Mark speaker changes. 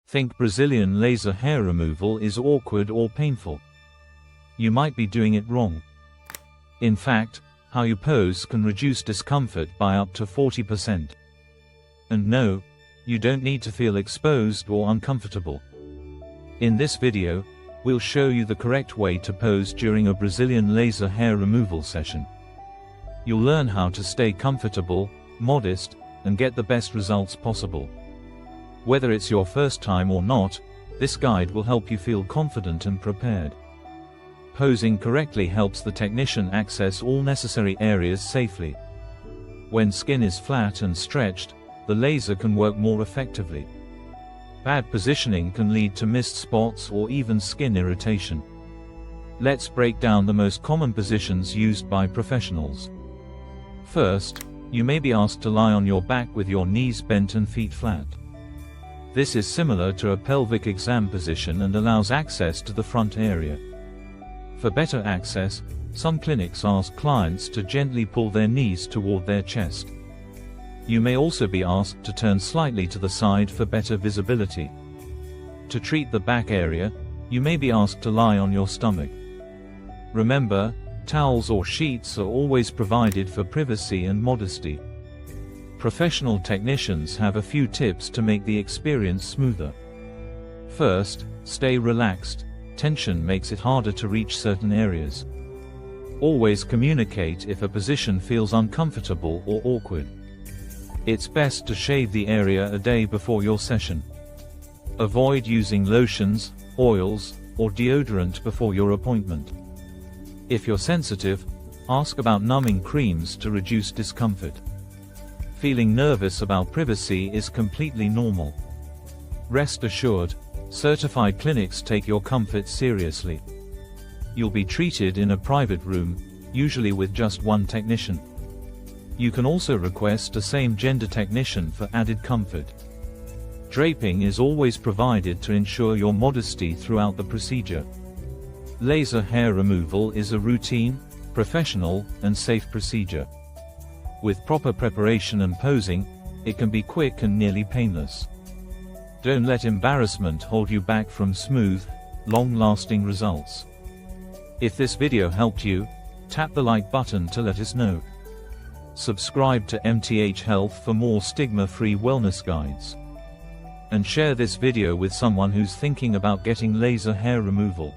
Speaker 1: think Brazilian laser hair removal is awkward or painful. You might be doing it wrong. In fact, how you pose can reduce discomfort by up to 40%. And no, you don't need to feel exposed or uncomfortable. In this video, we'll show you the correct way to pose during a Brazilian laser hair removal session. You'll learn how to stay comfortable, modest, and get the best results possible. Whether it's your first time or not, this guide will help you feel confident and prepared. Posing correctly helps the technician access all necessary areas safely. When skin is flat and stretched, the laser can work more effectively. Bad positioning can lead to missed spots or even skin irritation. Let's break down the most common positions used by professionals. First, you may be asked to lie on your back with your knees bent and feet flat. This is similar to a pelvic exam position and allows access to the front area. For better access, some clinics ask clients to gently pull their knees toward their chest. You may also be asked to turn slightly to the side for better visibility. To treat the back area, you may be asked to lie on your stomach. Remember, towels or sheets are always provided for privacy and modesty. Professional technicians have a few tips to make the experience smoother. First, stay relaxed. Tension makes it harder to reach certain areas. Always communicate if a position feels uncomfortable or awkward. It's best to shave the area a day before your session. Avoid using lotions, oils, or deodorant before your appointment. If you're sensitive, ask about numbing creams to reduce discomfort. Feeling nervous about privacy is completely normal. Rest assured, certified clinics take your comfort seriously. You'll be treated in a private room, usually with just one technician. You can also request a same-gender technician for added comfort. Draping is always provided to ensure your modesty throughout the procedure. Laser hair removal is a routine, professional, and safe procedure. With proper preparation and posing, it can be quick and nearly painless. Don't let embarrassment hold you back from smooth, long-lasting results. If this video helped you, tap the like button to let us know. Subscribe to MTH Health for more stigma-free wellness guides. And share this video with someone who's thinking about getting laser hair removal.